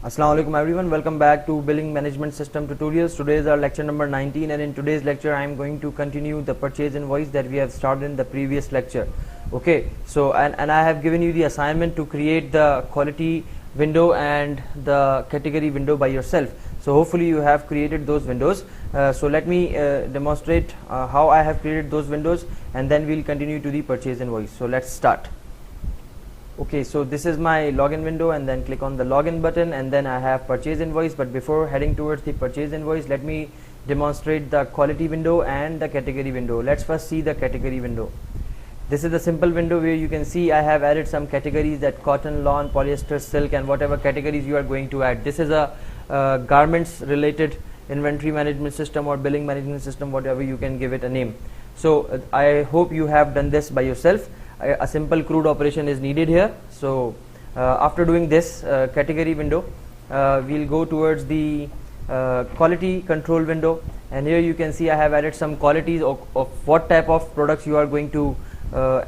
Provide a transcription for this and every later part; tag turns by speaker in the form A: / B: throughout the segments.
A: Assalamu alaikum everyone, welcome back to Billing Management System Tutorials. Today is our lecture number 19, and in today's lecture I am going to continue the purchase invoice that we have started in the previous lecture. Okay, so and I have given you the assignment to create the quality window and the category window by yourself. So hopefully you have created those windows. So let me demonstrate how I have created those windows, and then we'll continue to the purchase invoice. So let's start. Okay, so this is my login window, and then click on the login button, and then I have purchase invoice. But before heading towards the purchase invoice, let me demonstrate the quality window and the category window. Let's first see the category window. This is the simple window where you can see I have added some categories, that cotton, lawn, polyester, silk, and whatever categories you are going to add. This is a garments related inventory management system or billing management system, whatever you can give it a name. So I hope you have done this by yourself. A simple CRUD operation is needed here. So after doing this category window, we'll go towards the quality control window, and here you can see I have added some qualities of what type of products you are going to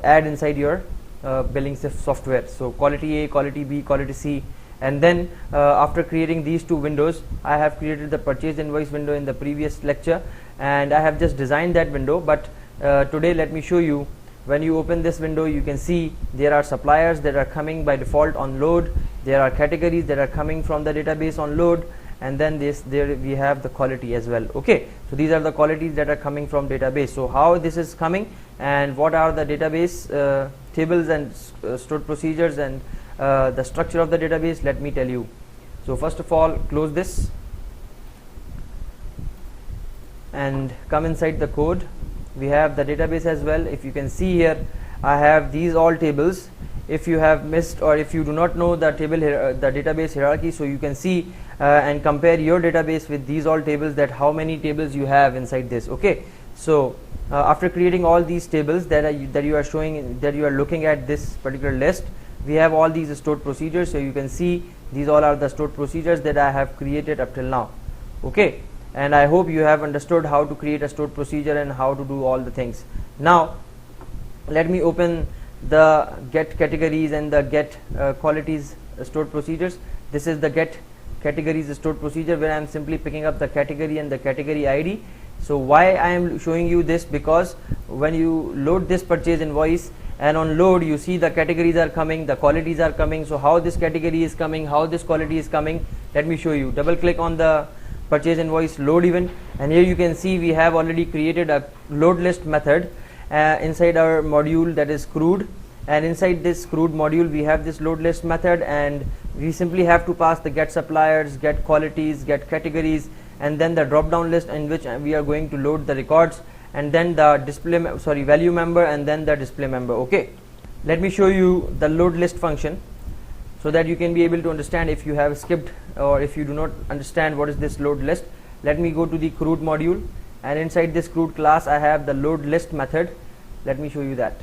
A: add inside your billing software. So quality A, quality B, quality C, and then after creating these two windows, I have created the purchase invoice window in the previous lecture, and I have just designed that window. But today let me show you. When you open this window, you can see there are suppliers that are coming by default on load, there are categories that are coming from the database on load, and then there we have the quality as well. Okay, so these are the qualities that are coming from database. So how this is coming, and what are the database tables and stored procedures and the structure of the database, let me tell you. So first of all, close this and come inside the code. We have the database as well. If you can see here, I have these all tables. If you have missed or if you do not know the table the database hierarchy, so you can see and compare your database with these all tables, that how many tables you have inside this. Okay, so after creating all these tables that you are showing, that you are looking at this particular list, we have all these stored procedures. So you can see these all are the stored procedures that I have created up till now. Okay, and I hope you have understood how to create a stored procedure and how to do all the things. Now let me open the get categories and the get qualities stored procedures. This is the get categories stored procedure, where I am simply picking up the category and the category ID. So why I am showing you this, because when you load this purchase invoice and on load you see the categories are coming, the qualities are coming. So how this category is coming, how this quality is coming, let me show you. Double click on the purchase invoice load event, and here you can see we have already created a load list method inside our module, that is CRUD, and inside this CRUD module we have this load list method, and we simply have to pass the get suppliers, get qualities, get categories, and then the drop down list in which we are going to load the records, and then the value member, and then the display member. Okay, let me show you the load list function, so that you can be able to understand if you have skipped or if you do not understand what is this load list. Let me go to the CRUD module, and inside this CRUD class I have the load list method. Let me show you that.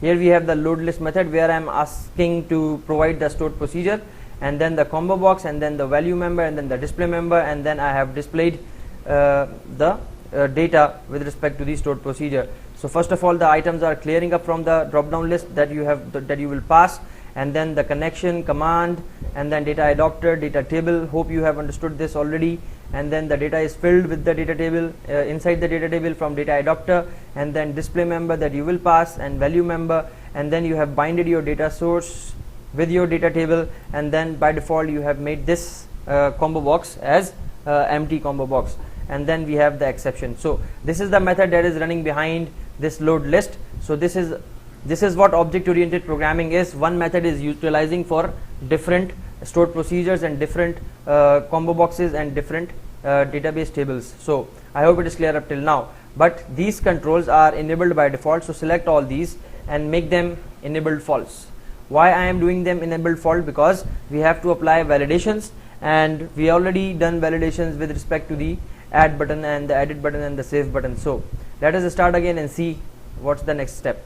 A: Here we have the load list method, where I am asking to provide the stored procedure, and then the combo box, and then the value member, and then the display member, and then I have displayed the data with respect to the stored procedure. So first of all, the items are clearing up from the drop down list that you have that you will pass, and then the connection command, and then data adapter, data table. Hope you have understood this already. And then the data is filled with the data table inside the data table from data adapter, and then display member that you will pass, and value member, and then you have binded your data source with your data table, and then by default you have made this combo box as empty combo box, and then we have the exception. So this is the method that is running behind this load list. So this is what object oriented programming is. One method is utilizing for different stored procedures and different combo boxes and different database tables. So I hope it is clear up till now. But these controls are enabled by default, so select all these and make them enabled false. Why I am doing them enabled false? Because we have to apply validations, and we already done validations with respect to the add button and the edit button and the save button. So let us start again and see what's the next step.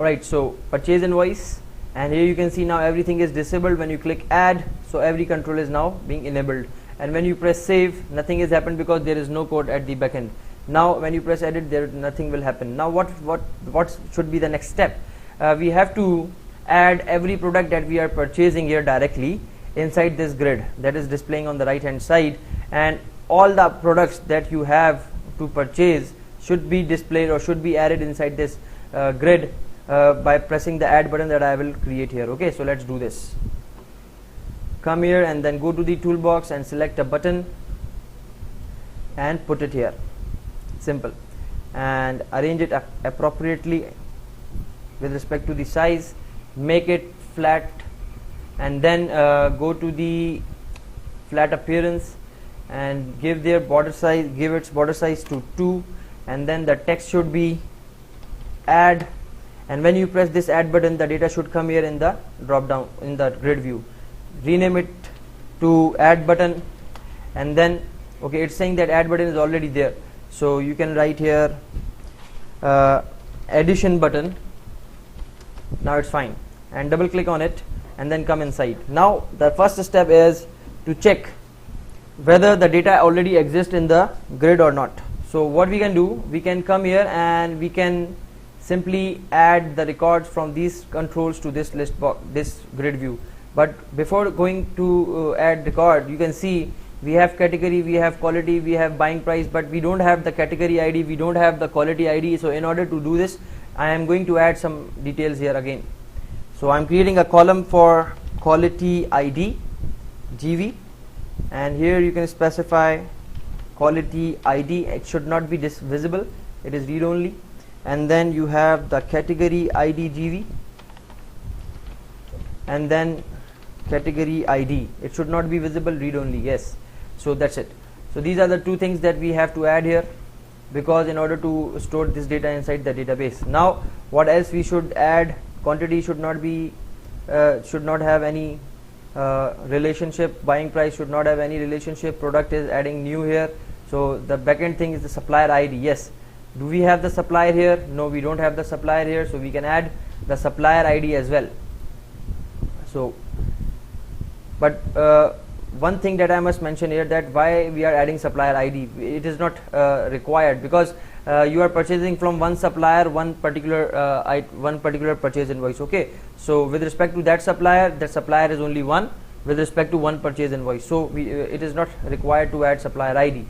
A: Alright, so purchase invoice, and here you can see now everything is disabled. When you click add, so every control is now being enabled, and when you press save, nothing has happened because there is no code at the backend. Now when you press edit, nothing will happen. Now what should be the next step? We have to add every product that we are purchasing here directly inside this grid that is displaying on the right hand side, and all the products that you have to purchase should be displayed or should be added inside this grid by pressing the add button that I will create here. Okay, so let's do this. Come here and then go to the toolbox and select a button and put it here. Simple. And arrange it appropriately with respect to the size. Make it flat, and then go to the flat appearance and give their border size, give its border size to 2, and then the text should be add, and when you press this add button, the data should come here in the drop down in the grid view. Rename it to add button, and then okay, it's saying that add button is already there, so you can write here addition button. Now it's fine, and double click on it and then come inside. Now the first step is to check whether the data already exists in the grid or not. So what we can do, we can come here and we can simply add the records from these controls to this list box, this grid view. But before going to add record, you can see we have category, we have quality, we have buying price, but we don't have the category ID, we don't have the quality ID. So in order to do this, I am going to add some details here again. So I'm creating a column for quality ID GV, and here you can specify quality ID. It should not be visible, it is read only. And then you have the category ID GV, and then category ID, it should not be visible, read only. Yes, so that's it. So these are the two things that we have to add here, because in order to store this data inside the database. Now what else we should add? Quantity should not be should not have any relationship. Buying price should not have any relationship. Product is adding new here. So the backend thing is the supplier ID. Yes, do we have the supplier here? No, we don't have the supplier here, so we can add the supplier ID as well. So but one thing that I must mention here, that why we are adding supplier ID, it is not required, because you are purchasing from one supplier one particular purchase invoice. Okay, so with respect to that supplier is only one with respect to one purchase invoice, so it is not required to add supplier ID.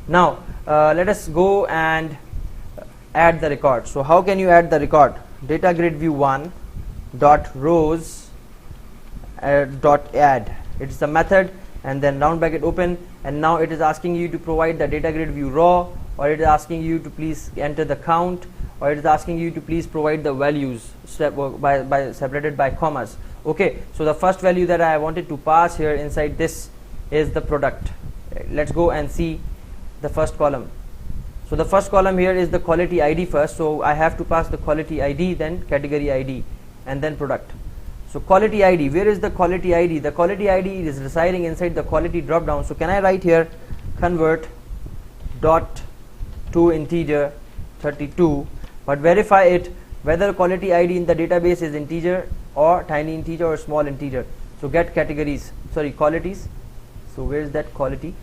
A: Now let us go and add the record. So how can you add the record? Data grid view 1 dot rows dot add, it's the method, and then round bracket open, and now it is asking you to provide the data grid view raw, or it is asking you to please enter the count, or it is asking you to please provide the values separated by commas. Okay, so the first value that I wanted to pass here inside this is the product. Let's go and see the first column. So the first column here is the quality ID first, so I have to pass the quality ID, then category ID, and then product. So quality ID, where is the quality ID? The quality ID is residing inside the quality drop down. So can I write here convert dot to integer 32, but verify it whether quality ID in the database is integer or tiny integer or small integer. So get categories, sorry, qualities. So where is that quality?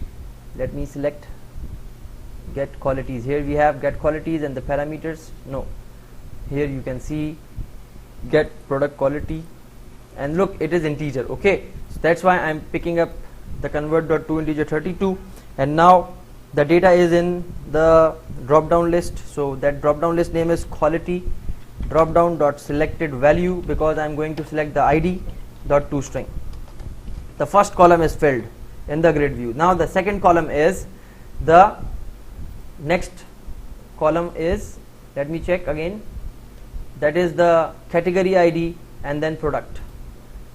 A: Let me select get qualities. Here we have get qualities and the parameters. No, here you can see get product quality, and look, it is integer. Okay, so that's why I'm picking up the convert.to integer 32, and now the data is in the drop down list. So that drop down list name is quality drop down dot selected value, because I'm going to select the ID dot to string. The first column is filled in the grid view. Now the second column is the next column is, let me check again, that is the category ID and then product.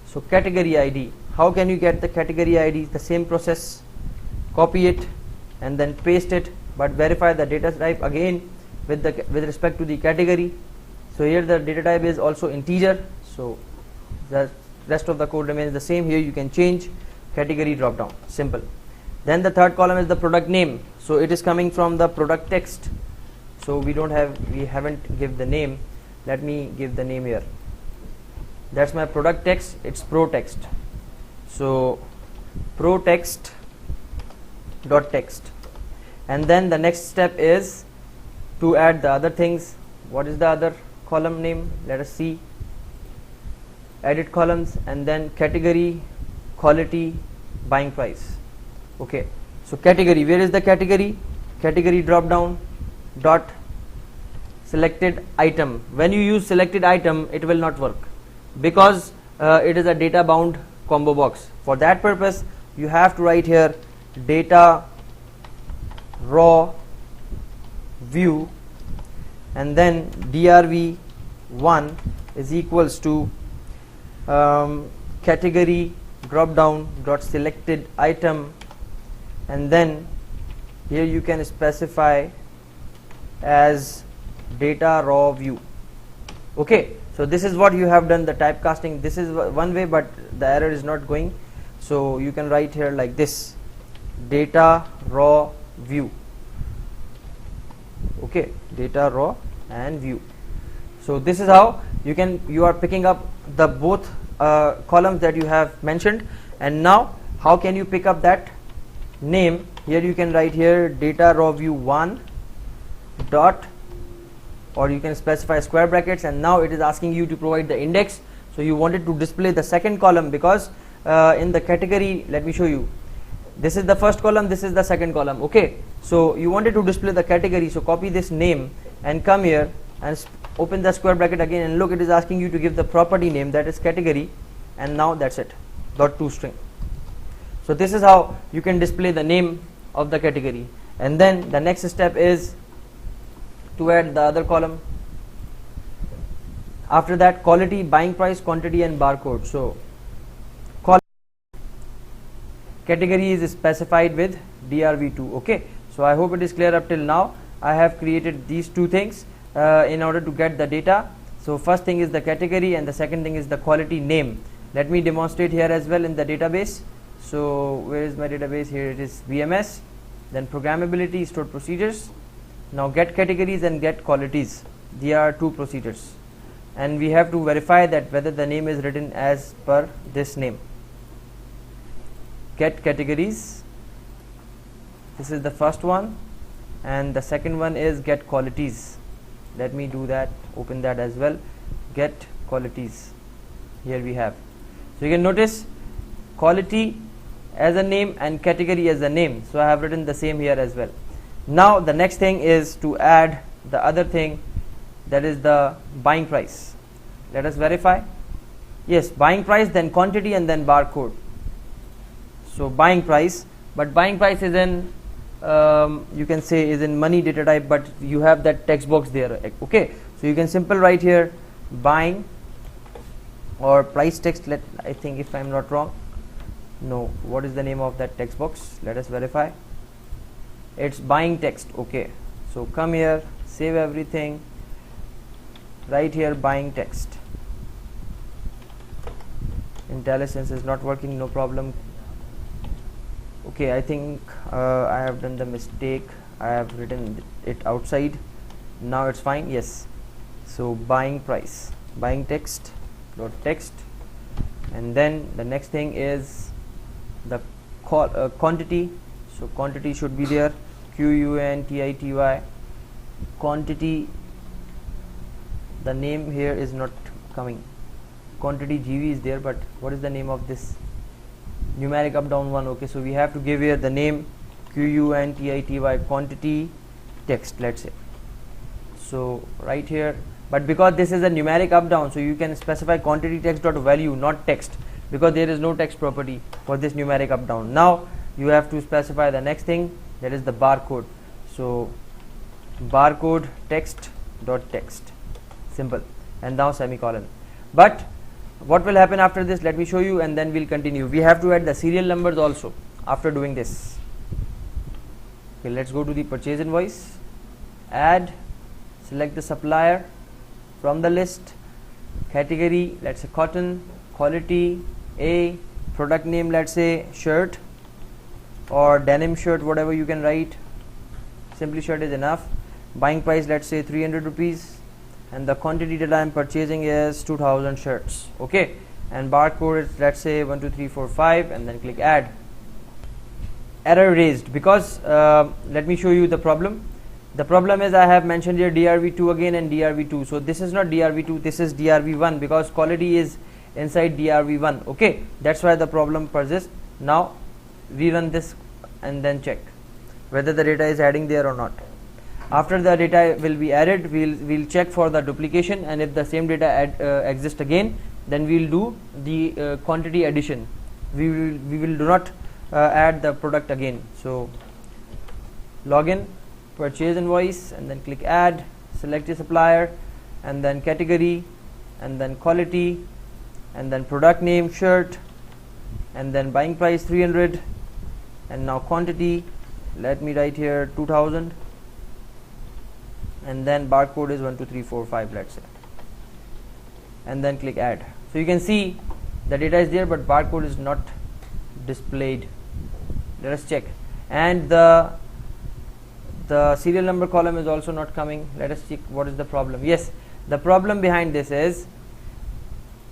A: So category ID, how can you get the category ID? The same process, copy it and then paste it, but verify the data type again with respect to the category. So here the data type is also integer, so the rest of the code remains the same. Here you can change category drop down, simple. Then the third column is the product name, so it is coming from the product text. So we haven't give the name. Let me give the name here. That's my product text, it's pro text. So pro text dot text, and then the next step is to add the other things. What is the other column name? Let us see. edit columns, and then category, quality, buying price. Okay, so category, where is the category? Category drop down, dot selected item. When you use selected item, it will not work because it is a data bound combo box. For that purpose, you have to write here data raw view, and then drv1 is equals to category drop down dot selected item, and then here you can specify as data raw view. Okay, so this is what you have done, the typecasting. This is one way, but the error is not going, so you can write here like this, data raw view. Okay, data raw and view. So this is how you are picking up the both columns that you have mentioned. And now how can you pick up that name? Here you can write here data raw view 1 dot, or you can specify square brackets, and now it is asking you to provide the index. So you wanted to display the second column because in the category, let me show you, this is the first column, this is the second column. Okay, so you wanted to display the category, so copy this name and come here and open the square bracket again, and look, it is asking you to give the property name, that is category, and now that's it, dot toString. So this is how you can display the name of the category. And then the next step is to add the other column. After that, quality, buying price, quantity, and barcode. So category is specified with drv2. Okay, so I hope it is clear up till now. I have created these two things in order to get the data. So first thing is the category, and the second thing is the quality name. Let me demonstrate here as well in the database. So where is my database? Here it is, VMS, then programmability, stored procedures. Now get categories and get qualities. They are two procedures, and we have to verify that whether the name is written as per this name. Get categories, this is the first one, and the second one is get qualities. Let me do that, open that as well. Get qualities, here we have. So you can notice quality as a name and category as a name, so I have written the same here as well. Now the next thing is to add the other thing, that is the buying price. Let us verify. Yes, buying price, then quantity, and then barcode. So buying price, but buying price is in you can say is in money data type, but you have that text box there. Okay, so you can simple write here buying or price text. I think, if I am not wrong, no, what is the name of that text box? Let us verify. It's buying text. Okay, so come here, save everything, right here buying text. IntelliSense is not working, no problem. Okay, I think I have done the mistake. I have written it outside. Now it's fine. Yes, so buying price, buying text dot text, and then the next thing is the quantity. So quantity should be there, quantity. Quantity, the name here is not coming. Quantity GV is there, but what is the name of this? Numeric up down one. Okay, so we have to give here the name quantity quantity text, let's say. So right here, but because this is a numeric up down, so you can specify quantity text dot value, not text, because there is no text property for this numeric up down. Now you have to specify the next thing, that is the barcode. So barcode text dot text, simple, and now semicolon. But what will happen after this? Let me show you, and then we'll continue. We have to add the serial numbers also after doing this. Okay, let's go to the purchase invoice, add, select the supplier from the list, category, let's say cotton, quality A, product name, let's say shirt or denim shirt, whatever you can write, simply shirt is enough. Buying price, let's say 300 rupees, and the quantity that I am purchasing is 2000 shirts. Okay, and barcode is, let's say 1 2 3 4 5, and then click add. Error raised because let me show you the problem. The problem is I have mentioned here DRV2 again and DRV2. So this is not DRV2, this is DRV1, because quality is inside drv1. Okay, that's why the problem persists. Now rerun this and then check whether the data is adding there or not. After the data will be added, we'll check for the duplication, and if the same data exists again, then we'll do the quantity addition. We will do not add the product again. So login, purchase invoice, and then click add, select a supplier, and then category, and then quality, and then product name shirt, and then buying price 300, and now quantity, let me write here 2000, and then barcode is 1 2 3 4 5, let's say, and then click add. So you can see the data is there, but barcode is not displayed. Let us check. And the serial number column is also not coming. Let us check what is the problem. Yes, the problem behind this is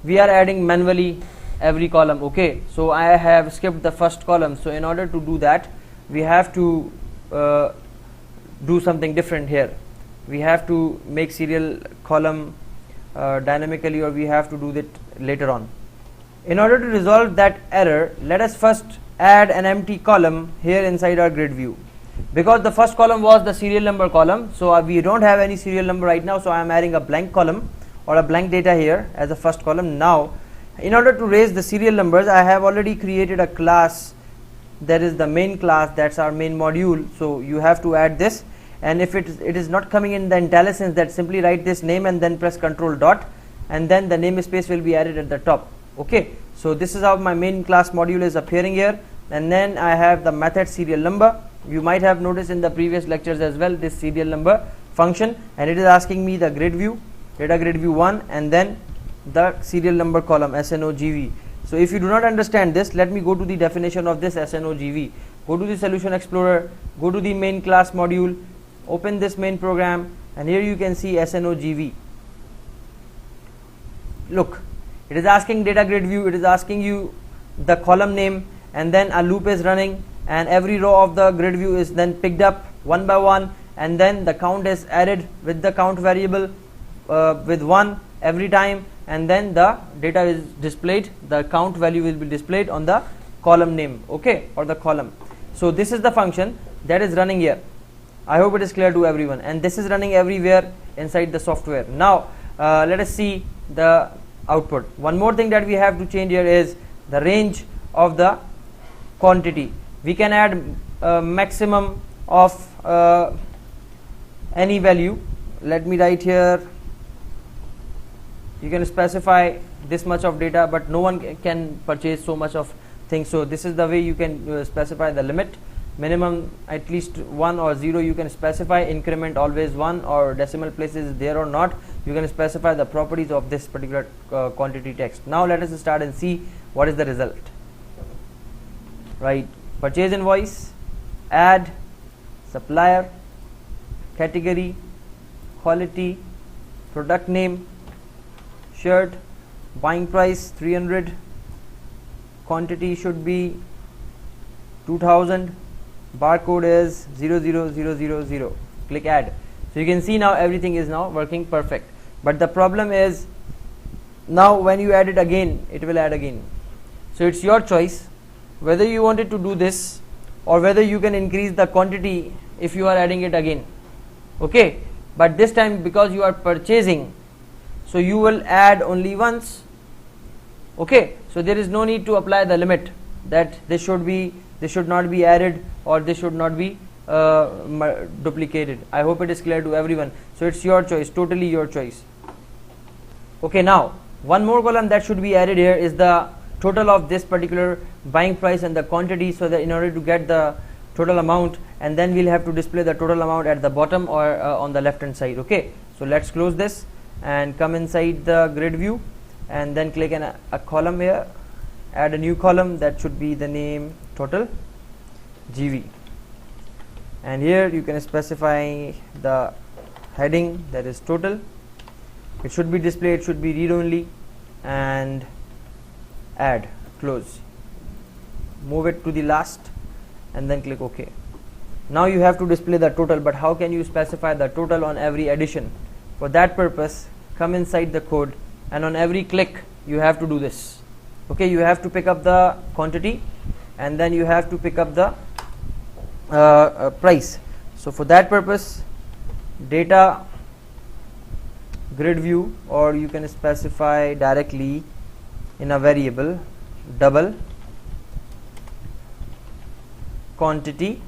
A: we are adding manually every column. Okay, so I have skipped the first column. So in order to do that, we have to do something different here. We have to make serial column dynamically, or we have to do that later on. In order to resolve that error, let us first add an empty column here inside our grid view, because the first column was the serial number column. So we don't have any serial number right now, so I am adding a blank column or a blank data here as a first column. Now in order to raise the serial numbers, I have already created a class that is the main class, that's our main module. So you have to add this, and if it is not coming in the IntelliSense, that simply write this name and then press Control dot, and then the namespace will be added at the top. Okay, so this is how my main class module is appearing here, and then I have the method serial number. You might have noticed in the previous lectures as well, this serial number function, and it is asking me the grid view, data grid view 1, and then the serial number column SNOGV. So if you do not understand this, let me go to the definition of this SNOGV. Go to the Solution Explorer, go to the main class module, open this main program, and here you can see SNOGV. Look, it is asking data grid view, it is asking you the column name, and then a loop is running, and every row of the grid view is then picked up one by one, and then the count is added with the count variable with 1 every time, and then the data is displayed, the count value will be displayed on the column name, okay, or the column. So this is the function that is running here. I hope it is clear to everyone, and this is running everywhere inside the software. Now let us see the output. One more thing that we have to change here is the range of the quantity. We can add a maximum of any value. Let me write here, you can specify this much of data, but no one can purchase so much of things. So this is the way you can specify the limit. Minimum at least 1 or 0 you can specify, increment always 1, or decimal places there or not. You can specify the properties of this particular quantity text. Now let us start and see what is the result. Right, purchase invoice, add, supplier, category, quality, product name, shirt, buying price 300, quantity should be 2000, barcode is 00000. Click add. So you can see now everything is now working perfect, but the problem is now when you add it again, it will add again. So it's your choice whether you wanted to do this, or whether you can increase the quantity if you are adding it again. Okay, but this time because you are purchasing, so you will add only once. Okay, so there is no need to apply the limit that this should not be added, or this should not be duplicated. I hope it is clear to everyone. So it's your choice, totally your choice. Okay, now one more column that should be added here is the total of this particular buying price and the quantity, so that in order to get the total amount, and then we'll have to display the total amount at the bottom or on the left hand side. Okay, so let's close this and come inside the grid view, and then click on a column here, add a new column that should be the name total GV, and here you can specify the heading, that is total. It should be displayed, it should be read only, and add, close, move it to the last, and then click OK. Now you have to display the total, but how can you specify the total on every addition? For that purpose, come inside the code, and on every click you have to do this. Okay, you have to pick up the quantity and then you have to pick up the price. So for that purpose, data grid view, or you can specify directly in a variable double quantity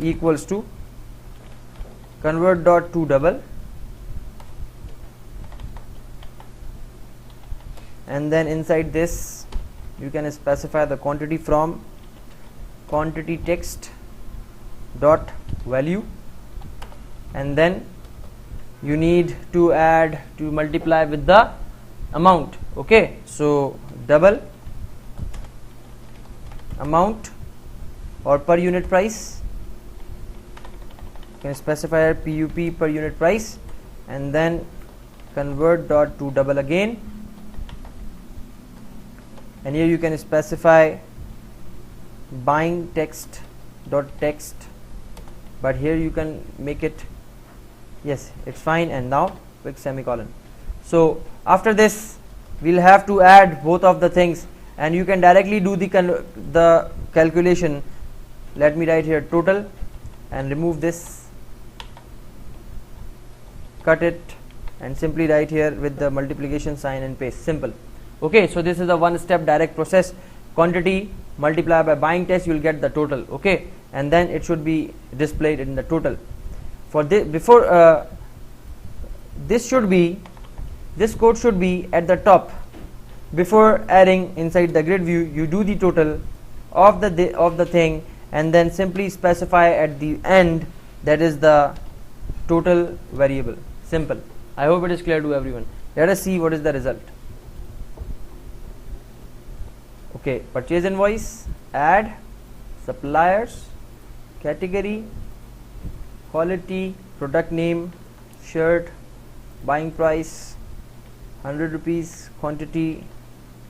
A: equals to convert dot to double, and then inside this you can specify the quantity from quantity text dot value, and then you need to add to multiply with the amount. Okay, so double amount or per unit price, you can specify PUP per unit price, and then convert dot to double again, and here you can specify buying text dot text, but here you can make it, yes, it's fine, and now quick semicolon. So after this we'll have to add both of the things, and you can directly do the calculation. Let me write here total and remove this, cut it, and simply write here with the multiplication sign and paste. Simple. Okay, so this is a one step direct process. Quantity multiply by buying text, you will get the total. Okay, and then it should be displayed in the total. For this, before this code should be at the top. Before adding inside the grid view, you do the total of the thing, and then simply specify at the end, that is the total variable. Simple. I hope it is clear to everyone. Let us see what is the result. Okay, purchase invoice, add, suppliers, category, quality, product name, shirt, buying price 100 rupees, quantity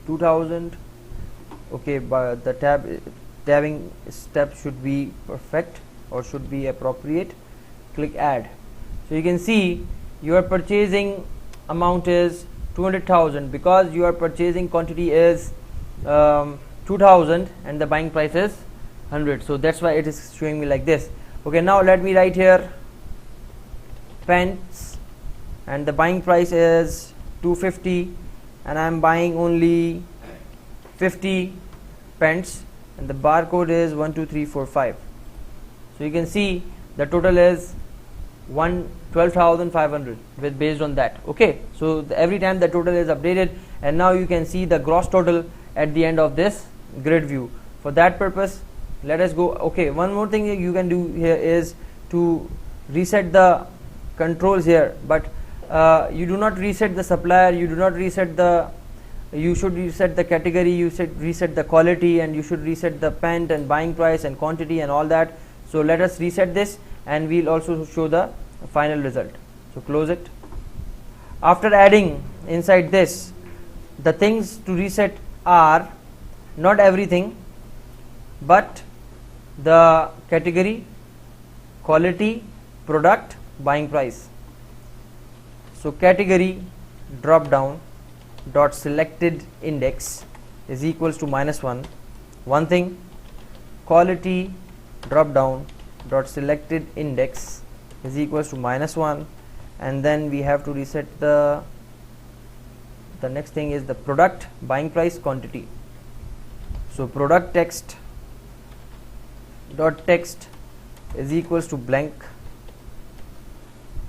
A: 2000. Okay, but the tabbing step should be perfect or should be appropriate. Click add. So you can see your purchasing amount is 200,000 because your purchasing quantity is 2000 and the buying price is 100. So that's why it is showing me like this. Okay, now let me write here pens, and the buying price is 250, and I am buying only 50 pens, and the barcode is 12345. So you can see the total is 12,500 with based on that. Okay, so every time the total is updated, and now you can see the gross total at the end of this grid view. For that purpose, let us go. Okay, one more thing you can do here is to reset the controls here, but you do not reset the supplier, you do not reset the, you should reset the category, you should reset the quality, and you should reset the pen and buying price and quantity and all that. So let us reset this, and we'll also show the final result. So close it. After adding inside this, the things to reset are not everything, but the category, quality, product, buying price. So category drop down dot selected index is equals to -1, one thing. Quality drop down dot selected index is equals to -1, and then we have to reset the next thing is the product, buying price, quantity. So product text dot text is equals to blank,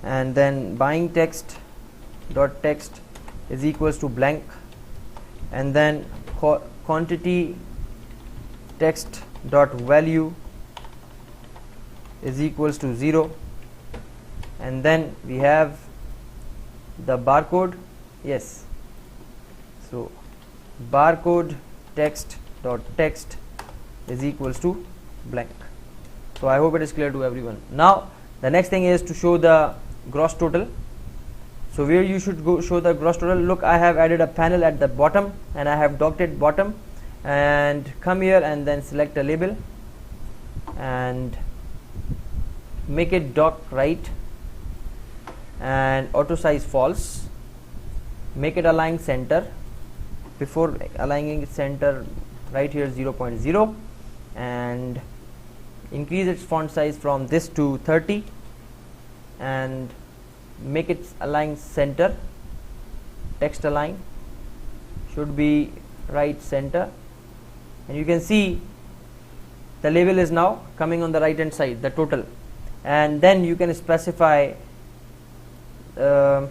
A: and then buying text dot text is equals to blank, and then quantity text dot value is equals to 0, and then we have the barcode. Yes, so barcode text dot text is equals to blank. So I hope it is clear to everyone. Now the next thing is to show the gross total. So where you should go show the gross total, look, I have added a panel at the bottom, and I have docked it bottom, and come here and then select a label and make it dock right and auto size false, make it align center. Before aligning it center, right here 0.0 and increase its font size from this to 30 and make it align center. Text align should be right center, and you can see the label is now coming on the right hand side, the total. And then you can specify the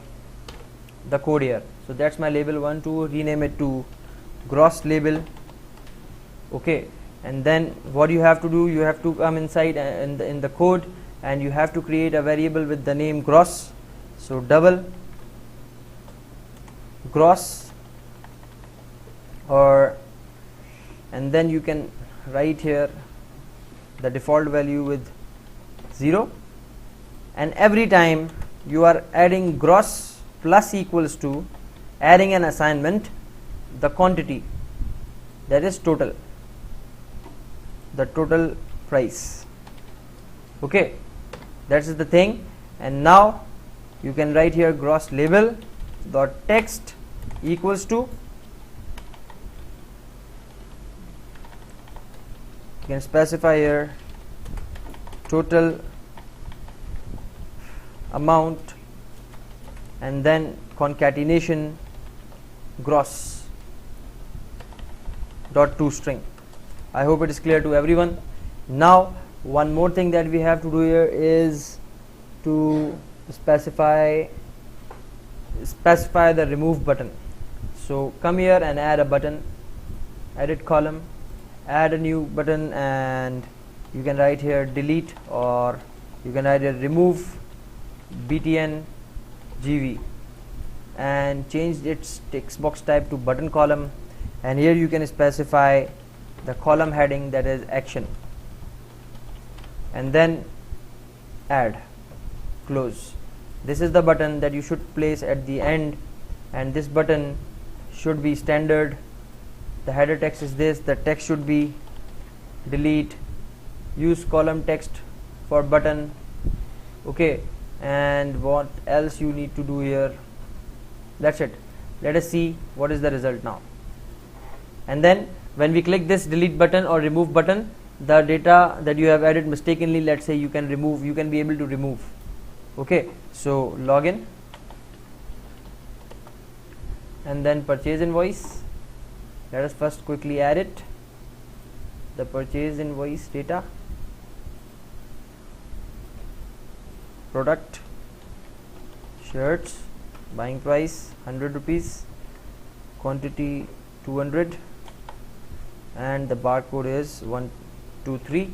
A: code here. So that's my label 1, 2, rename it to gross label. Okay, and then what you have to do, you have to come inside in the code and you have to create a variable with the name gross. So double gross, and then you can write here the default value with 0, and every time you are adding gross plus equals to adding an assignment, the quantity, that is total, the total price. Okay, that is the thing. And now you can write here gross label dot text equals to, you can specify here total amount and then concatenation gross dot toString. I hope it is clear to everyone. Now one more thing that we have to do here is to specify the remove button. So come here and add a button, edit column, add a new button, and you can write here delete, or you can write here remove btn gv and change its text box type to button column, and here you can specify the column heading, that is action, and then add close. This is the button that you should place at the end, and this button should be standard. The header text is this, the text should be delete, use column text for button. Okay, and what else you need to do here? That's it. Let us see what is the result now. And then when we click this delete button or remove button, the data that you have added mistakenly, let's say, you can be able to remove. Okay, so login and then purchase invoice. Let us first quickly add it, the purchase invoice data, product, shirts, buying price 100 rupees, quantity 200, and the barcode is 123,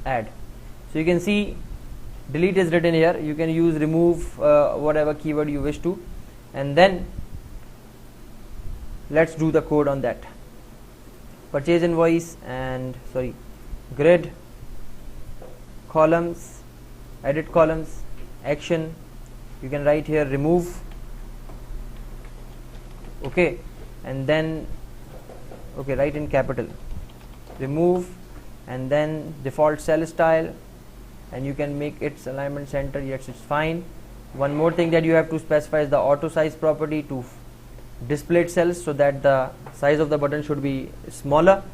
A: add. So you can see delete is written here. You can use remove, whatever keyword you wish to, and then let's do the code on that. Purchase invoice and grid, columns, edit columns, action, you can write here remove. Okay, and then write in capital remove, and then default cell style, and you can make its alignment center. Yes, it's fine. One more thing that you have to specify is the auto size property to display cells, so that the size of the button should be smaller.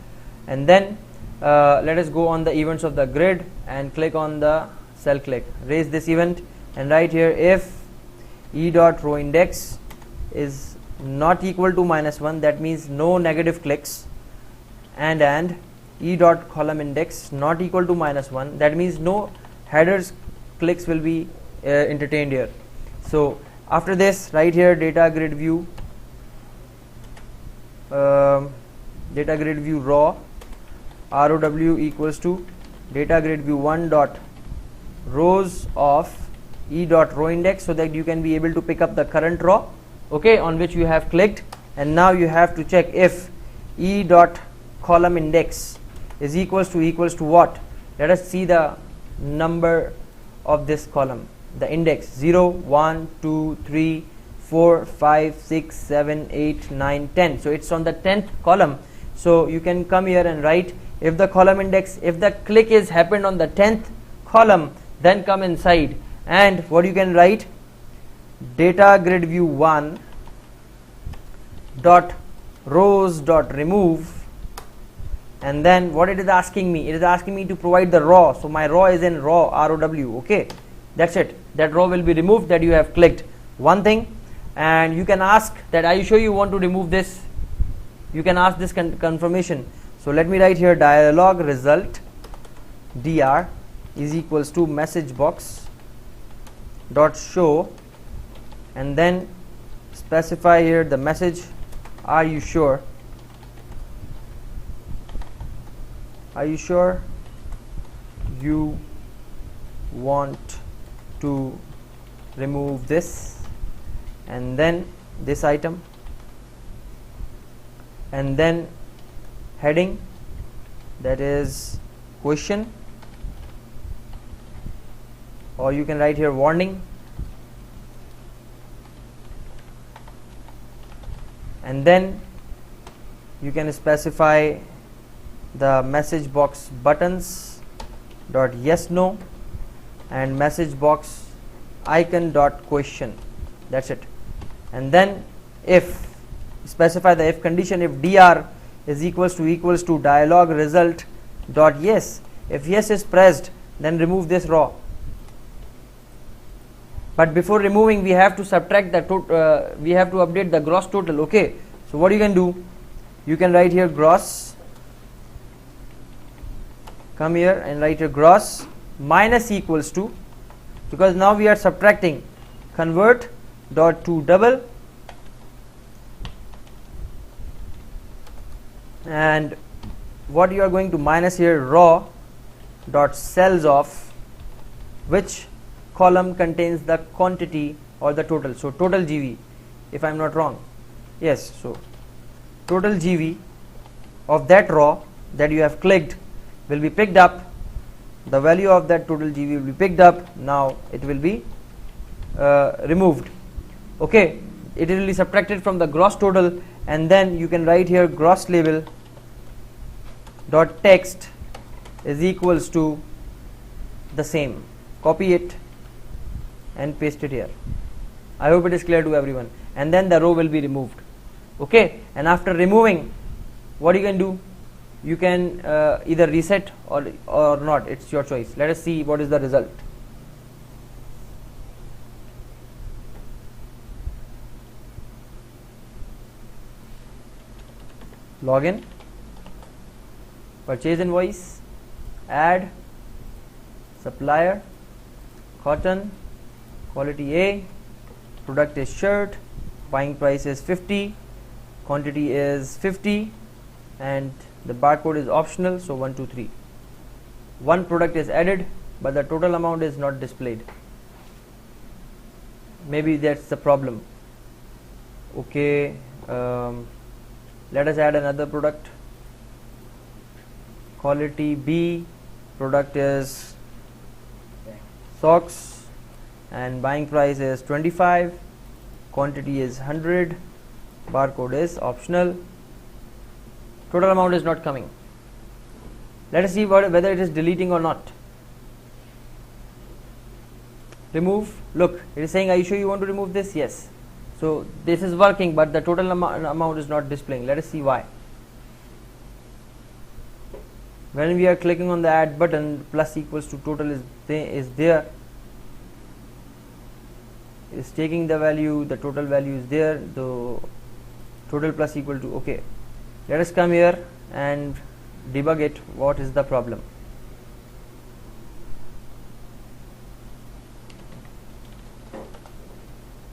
A: And then let us go on the events of the grid and click on the cell click, raise this event and write here if e dot row index is not equal to -1, that means no negative clicks, and e dot column index not equal to -1, that means no headers clicks will be entertained here. So after this, write here data grid view raw ROW equals to data grid view 1 dot rows of e dot row index, so that you can be able to pick up the current row, okay, on which you have clicked. And now you have to check if e dot column index is equals to what. Let us see the number of this column, the index 0 1 2 3 4 5 6 7 8 9 10. So it's on the 10th column. So you can come here and write if the column index, if the click is happened on the 10th column, then come inside, and what you can write, data grid view 1 dot rows dot remove, and then what it is asking me, it is asking me to provide the raw. So my raw is in raw, ROW. Okay, that's it. That raw will be removed that you have clicked one thing. And you can ask that, are you sure you want to remove this? You can ask this confirmation. So let me write here dialog result dr is equals to message box dot show, and then specify here the message, are you sure? Are you sure you want to remove this? And then this item, and then heading, that is question, or you can write here warning, and then you can specify the message box buttons dot yes no, and message box icon dot question. That's it. And then if specify the if condition, if dr is equals to dialog result dot yes, if yes is pressed, then remove this raw. But before removing, we have to subtract the we have to update the gross total. Okay, so what you can do, you can write here gross, come here and write here gross minus equals to, because now we are subtracting, convert dot to double, and what you are going to minus here, raw dot cells of which column contains the quantity or the total. So total GV, if I am not wrong, yes, so total GV of that raw that you have clicked will be picked up, the value of that total GV will be picked up. Now it will be removed. Okay, it will be subtracted from the gross total, and then you can write here gross label dot text is equals to the same. Copy it and paste it here. I hope it is clear to everyone. And then the row will be removed. Okay, and after removing, what you can do, you can either reset or not, it's your choice. Let us see what is the result. Login, purchase invoice, add, supplier, cotton, quality A, product is shirt, buying price is 50, quantity is 50, and the barcode is optional, so 1 2 3. One product is added, but the total amount is not displayed. Maybe that's the problem. Okay, let us add another product. Quality B, product is socks, and buying price is 25, quantity is 100, barcode is optional, total amount is not coming. Let us see whether it is deleting or not. Remove, look, it is saying, are you sure you want to remove this? Yes. So this is working, but the total amount is not displaying. Let us see why. When we are clicking on the add button, plus equals to total is there. It is taking the value, the total value is there, the total plus equal to, okay. Let us come here and debug it. What is the problem?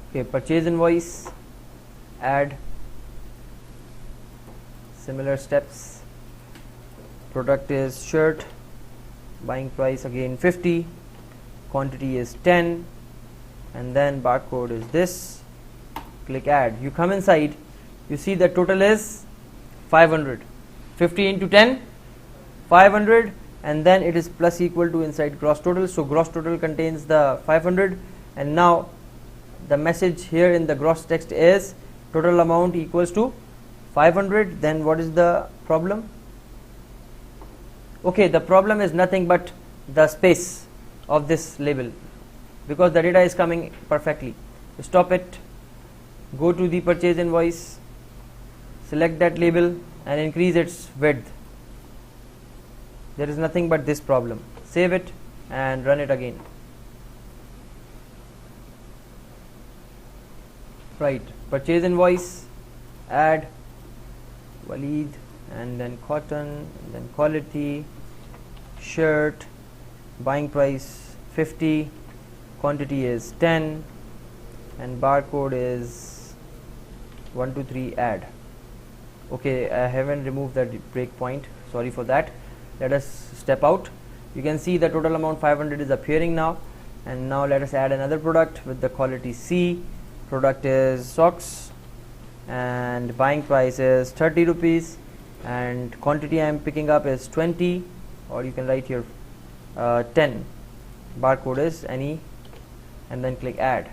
A: Okay, purchase invoice, add, similar steps, product is shirt, buying price again 50, quantity is 10, and then barcode is this. Click add, you come inside, you see the total is 500, 50 into 10, 500, and then it is plus equal to inside gross total. So gross total contains the 500, and now the message here in the gross text is total amount equals to 500. Then what is the problem? Okay, the problem is nothing but the space of this label, because the data is coming perfectly. Stop it, go to the purchase invoice, select that label and increase its width. There is nothing but this problem. Save it and run it again. Right, purchase invoice, add Walid, and then cotton, and then quality, shirt, buying price 50, quantity is 10, and barcode is 123, add. Okay, I haven't removed that breakpoint, sorry for that. Let us step out. You can see the total amount 500 is appearing now, and now let us add another product with the quality C. Product is socks and buying price is 30 rupees, and quantity I am picking up is 20, or you can write here 10. Barcode is any, and then click add.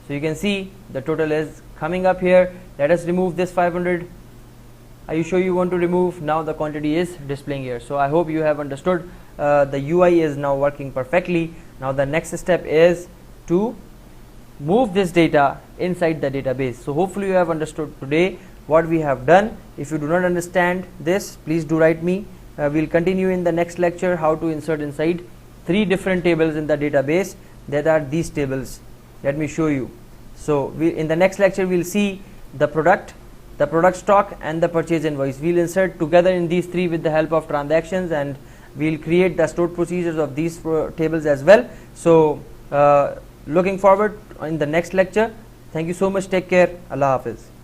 A: So you can see the total is coming up here. Let us remove this 500. Are you sure you want to remove? Now the quantity is displaying here. So I hope you have understood. The UI is now working perfectly. Now the next step is to move this data inside the database. So hopefully you have understood today what we have done. If you do not understand this, please do write me. We'll continue in the next lecture how to insert inside 3 different tables in the database. That are these tables. Let me show you. So in the next lecture we'll see the product stock, and the purchase invoice. We'll insert together in these 3 with the help of transactions, and we'll create the stored procedures of these tables as well. So looking forward in the next lecture. Thank you so much. Take care. Allah Hafiz.